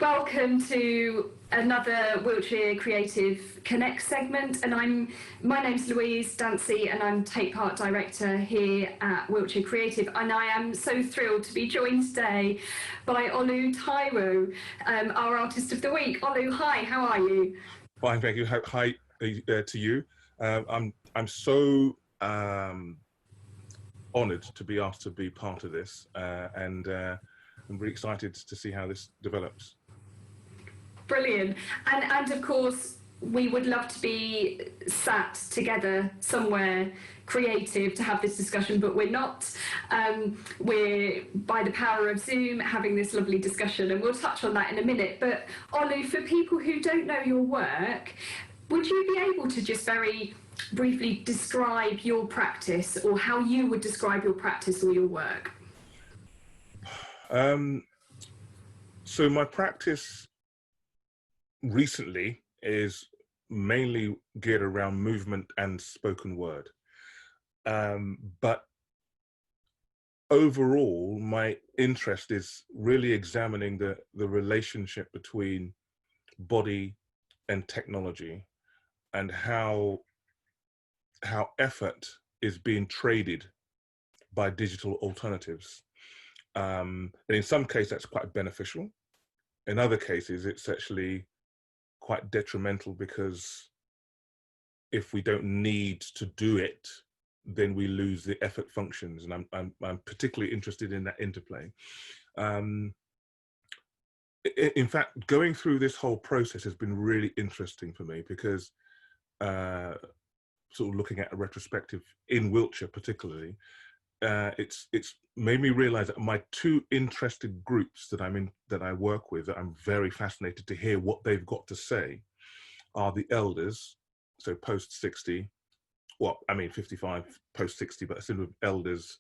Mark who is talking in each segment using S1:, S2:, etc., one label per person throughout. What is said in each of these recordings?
S1: Welcome to another Wiltshire Creative Connect segment, and my name's Louise Dancy, and I'm Take Part Director here at Wiltshire Creative, and I am so thrilled to be joined today by Olu Taiwo, our Artist of the Week. Olu, hi, how are you?
S2: Fine, thank you. Hi to you. I'm so honoured to be asked to be part of this, and I'm really excited to see how this develops.
S1: Brilliant. And of course, we would love to be sat together somewhere creative to have this discussion, but we're not. We're, by the power of Zoom, having this lovely discussion, and we'll touch on that in a minute. But Olu, for people who don't know your work, would you be able to just very briefly describe your practice, or how you would describe your practice or your work?
S2: So my practice recently is mainly geared around movement and spoken word. But overall, my interest is really examining the relationship between body and technology, and how effort is being traded by digital alternatives. And in some cases, that's quite beneficial. In other cases, it's actually quite detrimental, because if we don't need to do it, then we lose the effort functions. And I'm particularly interested in that interplay. In fact, going through this whole process has been really interesting for me, because sort of looking at a retrospective in Wiltshire particularly, it's made me realize that my two interested groups that I work with, that I'm very fascinated to hear what they've got to say, are the elders, so post 60, well, I mean 55, post 60, but sort of elders,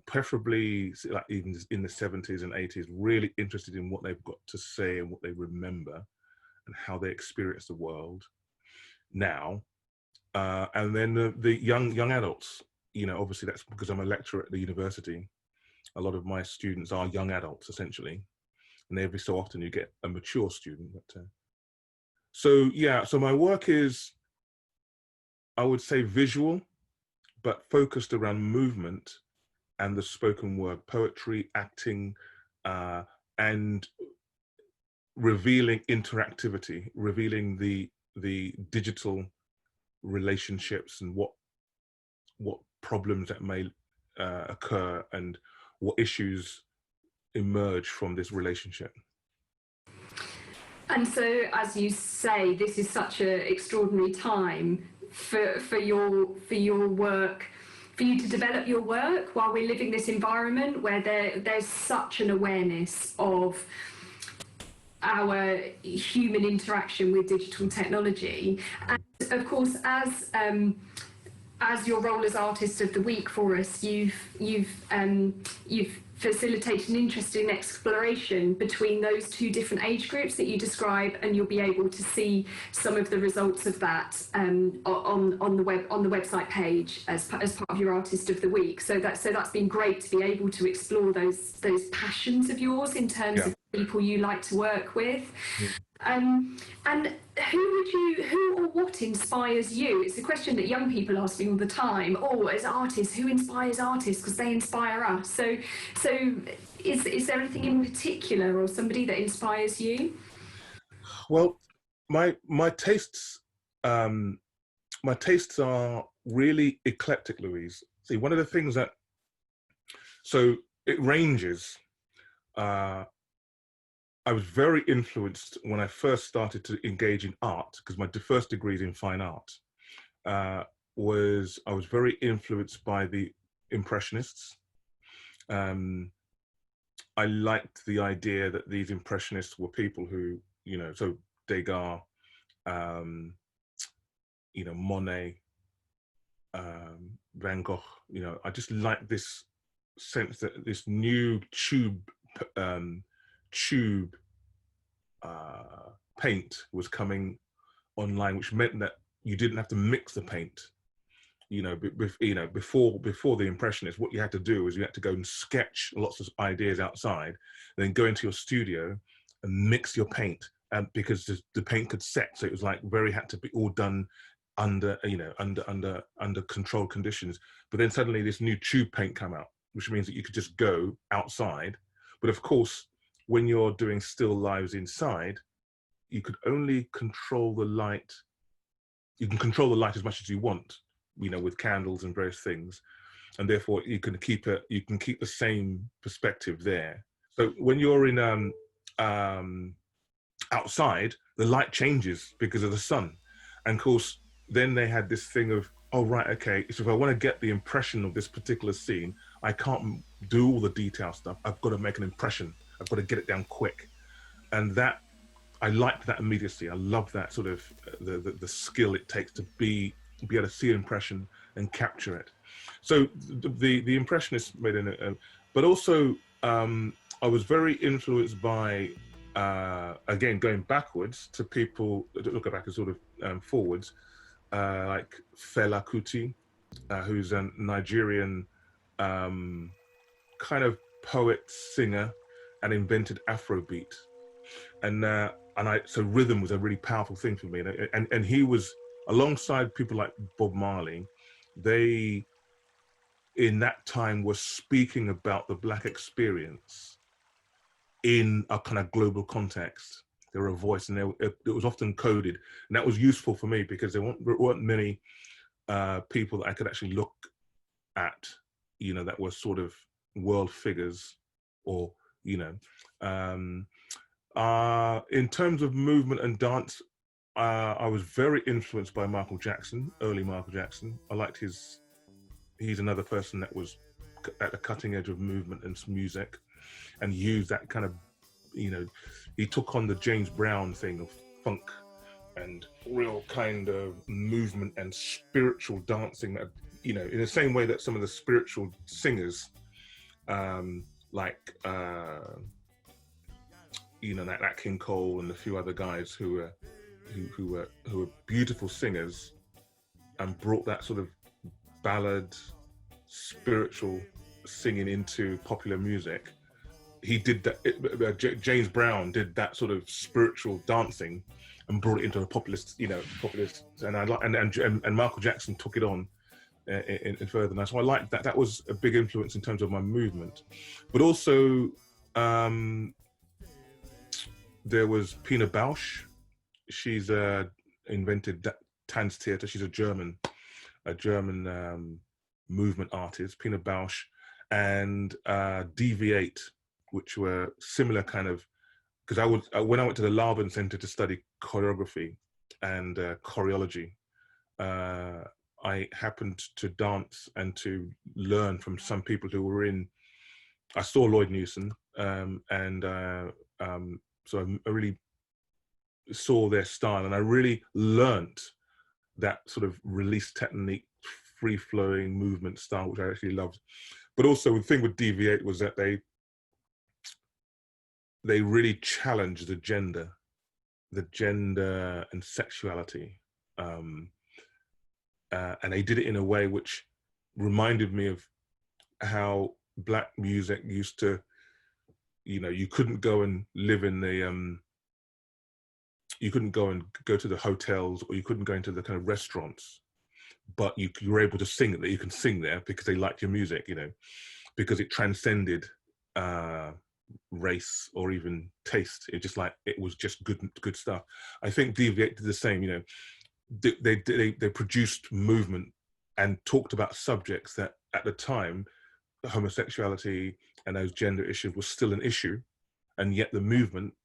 S2: preferably like even in the 70s and 80s, really interested in what they've got to say and what they remember and how they experience the world now, and then the young adults. You know, obviously that's because I'm a lecturer at the university. A lot of my students are young adults, essentially, and every so often you get a mature student. But so my work is, I would say, visual, but focused around movement and the spoken word, poetry, acting, and revealing interactivity, revealing the digital relationships and what problems that may occur and what issues emerge from this relationship.
S1: And so, as you say, this is such an extraordinary time for your work, for you to develop your work while we're living this environment where there's such an awareness of our human interaction with digital technology. And of course, as your role as Artist of the Week for us, you've facilitated an interesting exploration between those two different age groups that you describe, and you'll be able to see some of the results of that on the website page as part of your Artist of the Week. So that's been great to be able to explore those passions of yours in terms of people you like to work with. And who or what inspires you? It's a question that young people ask me all the time. Oh, as artists, who inspires artists? Because they inspire us. So is there anything in particular, or somebody that inspires you?
S2: Well, my tastes are really eclectic, Louise. See, one of the things that, so it ranges. I was very influenced when I first started to engage in art, because my first degree is in fine art. I was very influenced by the Impressionists. I liked the idea that these Impressionists were people who, you know, so Degas, you know, Monet, Van Gogh, you know, I just liked this sense that this new tube paint was coming online, which meant that you didn't have to mix the paint. You know, before the Impressionists, what you had to do was you had to go and sketch lots of ideas outside, then go into your studio and mix your paint, because the paint could set. So it was like had to be all done under, under controlled conditions. But then suddenly this new tube paint came out, which means that you could just go outside. But of course, when you're doing still lives inside, you could only control the light. You can control the light as much as you want, with candles and various things. And therefore you can keep the same perspective there. So when you're in outside, the light changes because of the sun. And of course, then they had this thing of, oh, right, okay, so if I want to get the impression of this particular scene, I can't do all the detail stuff. I've got to make an impression. I've got to get it down quick. And that, I liked that immediacy. I love that sort of the skill it takes to be able to see an impression and capture it. So the Impressionists made an, but also I was very influenced by, again, going backwards to people, look back and sort of forwards, like Fela Kuti, who's a Nigerian kind of poet, singer, and invented Afrobeat. So rhythm was a really powerful thing for me. And he was, alongside people like Bob Marley, they, in that time, were speaking about the Black experience in a kind of global context. They were a voice, and it was often coded. And that was useful for me because there weren't many people that I could actually look at, that were sort of world figures, or, in terms of movement and dance, I was very influenced by Michael Jackson, early Michael Jackson. I liked he's another person that was at the cutting edge of movement and music, and used that kind of, he took on the James Brown thing of funk and real kind of movement and spiritual dancing that, in the same way that some of the spiritual singers, like, Nat King Cole and a few other guys who were beautiful singers, and brought that sort of ballad, spiritual singing into popular music. He did that. James Brown did that sort of spiritual dancing and brought it into a populist, and Michael Jackson took it on in further. And so I liked that. That was a big influence in terms of my movement, but also there was Pina Bausch. She's invented Tanztheater. She's a German movement artist, Pina Bausch, and Deviate, which were similar kind of, because when I went to the Laban Center to study choreography and choreology, I happened to dance and to learn from some people who were I saw Lloyd Newson, so I really saw their style, and I really learnt that sort of release technique, free-flowing movement style, which I actually loved. But also the thing with Deviate was that they really challenged the gender and sexuality, and they did it in a way which reminded me of how Black music used to, you couldn't go and live in the you couldn't go to the hotels, or you couldn't go into the kind of restaurants, but you were able to sing it, that you can sing there because they liked your music, because it transcended race or even taste. It was just good stuff. I think Deviate did the same. They produced movement and talked about subjects that at the time, homosexuality and those gender issues was still an issue, and yet the movement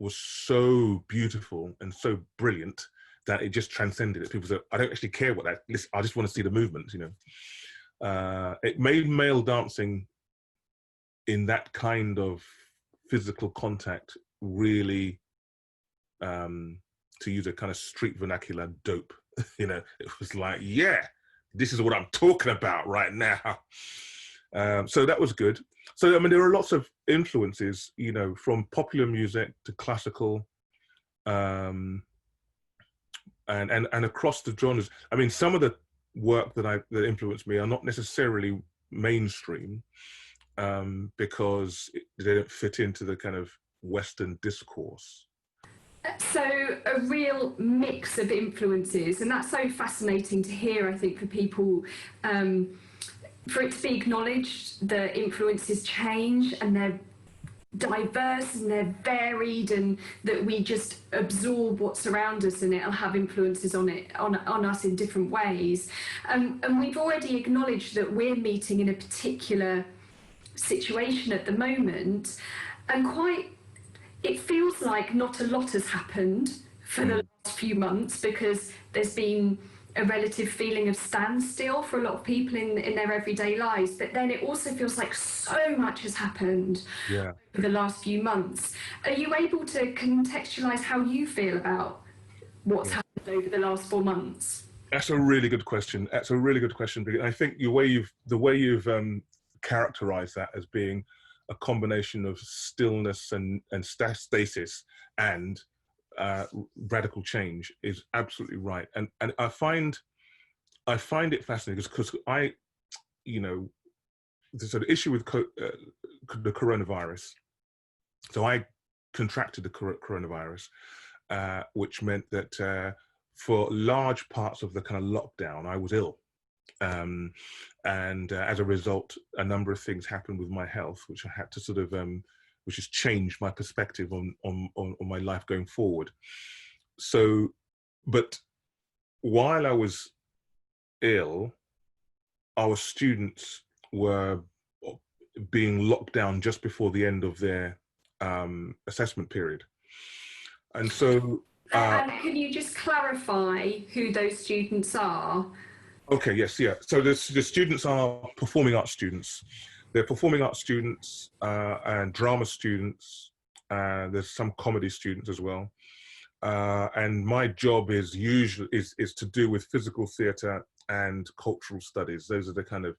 S2: was so beautiful and so brilliant that it just transcended it. People said, I don't actually care what that is, I just want to see the movement, It made male dancing in that kind of physical contact really, to use a kind of street vernacular, dope. It was like, yeah, this is what I'm talking about right now. So that was good. So, there are lots of influences, from popular music to classical, and across the genres. Some of the work that influenced me are not necessarily mainstream, because they don't fit into the kind of Western discourse?
S1: So a real mix of influences, and that's so fascinating to hear, I think, for people, for it to be acknowledged that influences change and they're diverse and they're varied, and that we just absorb what's around us and it'll have influences on us in different ways. And we've already acknowledged that we're meeting in a particular situation at the moment, and it feels like not a lot has happened for the last few months, because there's been a relative feeling of standstill for a lot of people in their everyday lives. But then it also feels like so much has happened over the last few months. Are you able to contextualise how you feel about what's happened over the last 4 months?
S2: That's a really good question. That's a really good question, because I think the way you've characterised that as being a combination of stillness and stasis and radical change is absolutely right. And I find it fascinating because there's an issue with the coronavirus. So I contracted the coronavirus, which meant that for large parts of the kind of lockdown, I was ill. And as a result, a number of things happened with my health, which I had to sort of, which has changed my perspective on my life going forward. So, but while I was ill, our students were being locked down just before the end of their assessment period. And so...
S1: and can you just clarify who those students are?
S2: Okay, yes, yeah. So the students are performing arts students. They're performing arts students and drama students. There's some comedy students as well. And my job is to do with physical theatre and cultural studies. Those are the kind of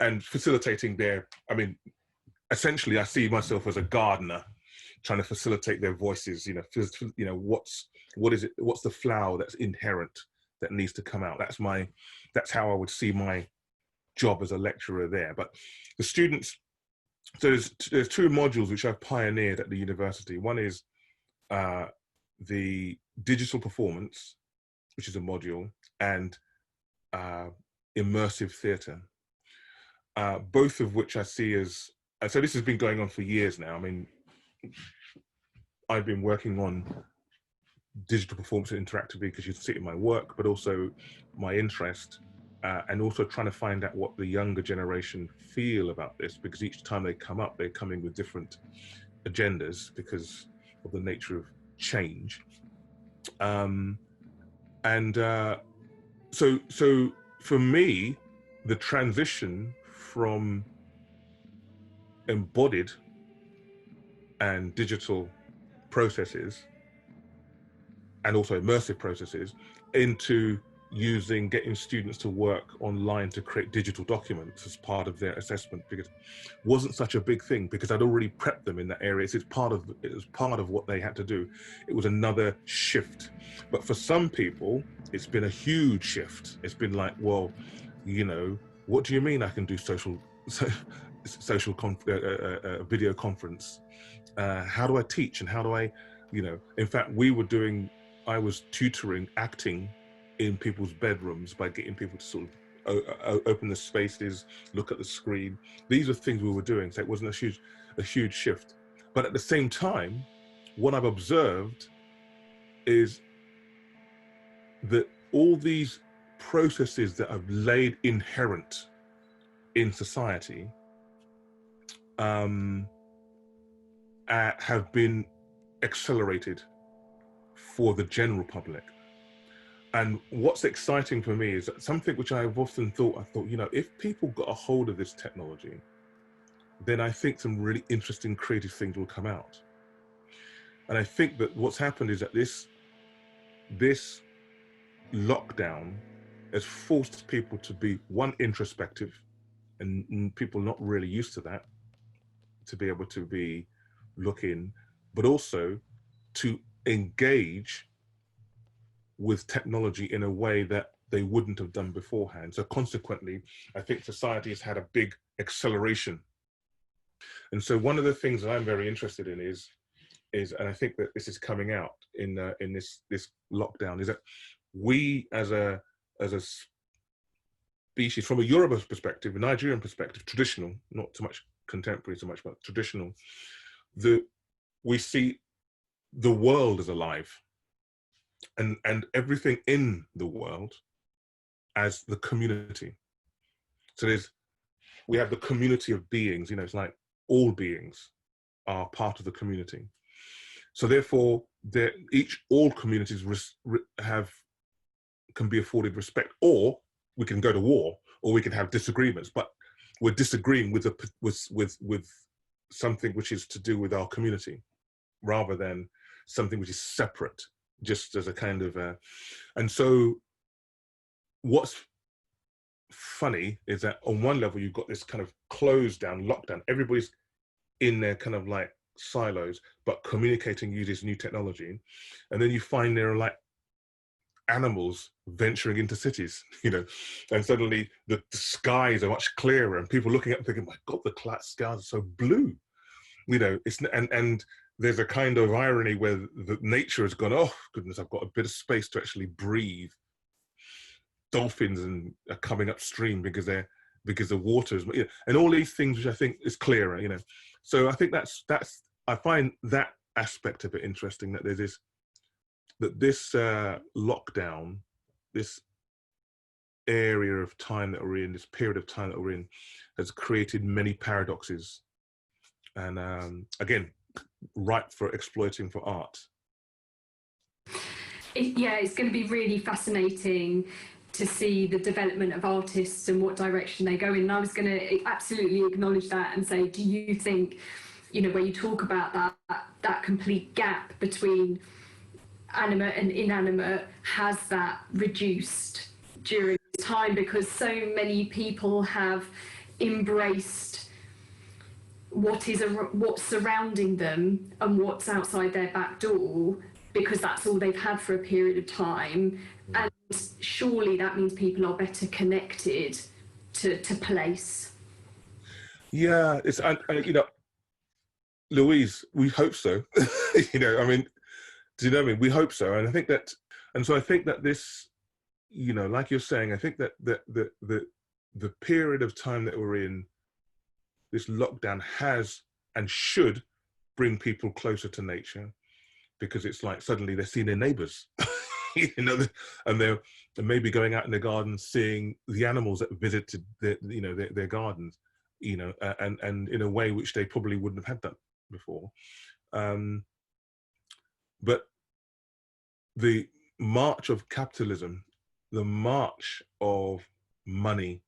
S2: and facilitating essentially I see myself as a gardener trying to facilitate their voices, what's the flower that's inherent that needs to come out. That's how I would see my job as a lecturer there. But the students, so there's 2 modules which I've pioneered at the university. One is the digital performance, which is a module, and immersive theatre, both of which I see as, so this has been going on for years now. I mean, I've been working on digital performance and interactivity because you see it in my work, but also my interest, and also trying to find out what the younger generation feel about this, because each time they come up, they're coming with different agendas because of the nature of change. So for me, the transition from embodied and digital processes and also immersive processes into getting students to work online to create digital documents as part of their assessment, because it wasn't such a big thing, because I'd already prepped them in that area. It was part of what they had to do. It was another shift. But for some people, it's been a huge shift. It's been like, well, what do you mean I can do video conference? How do I teach, and how do I, in fact, I was tutoring acting in people's bedrooms by getting people to sort of open the spaces, look at the screen. These are things we were doing, so it wasn't a huge shift. But at the same time, what I've observed is that all these processes that are laid inherent in society have been accelerated for the general public. And what's exciting for me is that something which I've often thought, if people got a hold of this technology, then I think some really interesting creative things will come out. And I think that what's happened is that this lockdown has forced people to be, one, introspective, and people not really used to that, to be able to be looking, but also to engage with technology in a way that they wouldn't have done beforehand. So consequently, I think society has had a big acceleration And so one of the things that I'm very interested in is, and I think that this is coming out in this lockdown, is that we as a species, from a Yoruba perspective, a Nigerian perspective, traditional, not so much contemporary so much, but traditional, we see the world as alive, and everything in the world as the community. So we have the community of beings, you know, it's like all beings are part of the community. So therefore, all communities can be afforded respect, or we can go to war, or we can have disagreements, but we're disagreeing with something which is to do with our community, rather than something which is separate, just as a kind of, and so what's funny is that on one level, you've got this kind of closed down, lockdown, everybody's in their kind of like silos, but communicating using new technology. And then you find there are like animals venturing into cities, you know, and suddenly the skies are much clearer, and people looking up and thinking, my God, the skies are so blue, you know. And there's a kind of irony where the nature has gone, oh goodness, I've got a bit of space to actually breathe. Dolphins are coming upstream because the water is, you know, and all these things which I think is clearer, you know. So I think that's I find that aspect of it interesting, that there's this lockdown, this area of time that we're in, this period of time that we're in, has created many paradoxes, and again, ripe for exploiting for art.
S1: Yeah, it's going to be really fascinating to see the development of artists and what direction they go in. And I was going to absolutely acknowledge that and say, do you think, you know, when you talk about that complete gap between animate and inanimate, has that reduced during this time, because so many people have embraced what's surrounding them and what's outside their back door, because that's all they've had for a period of time. And surely that means people are better connected to place.
S2: Yeah, it's, you know, Louise, we hope so. You know, I mean, do you know what I mean? We hope so. And I think that, and so I think that this, you know, like you're saying, I think that the period of time that we're in, this lockdown, has and should bring people closer to nature, because it's like suddenly they're seeing their neighbors, you know, and they're maybe going out in their gardens, seeing the animals that visited their gardens, you know, and in a way which they probably wouldn't have had that before. But the march of capitalism, the march of money,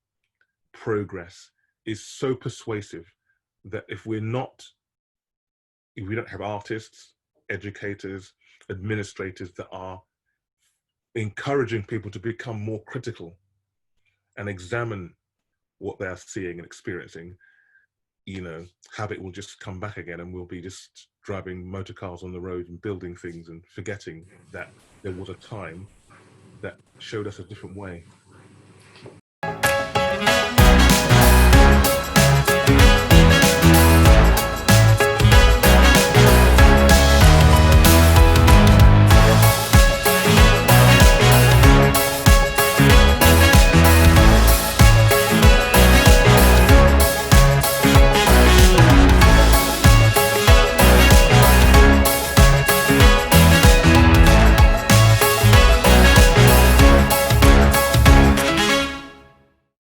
S2: progress, is so persuasive that if we don't have artists, educators, administrators that are encouraging people to become more critical and examine what they're seeing and experiencing, you know, habit will just come back again, and we'll be just driving motor cars on the road and building things and forgetting that there was a time that showed us a different way.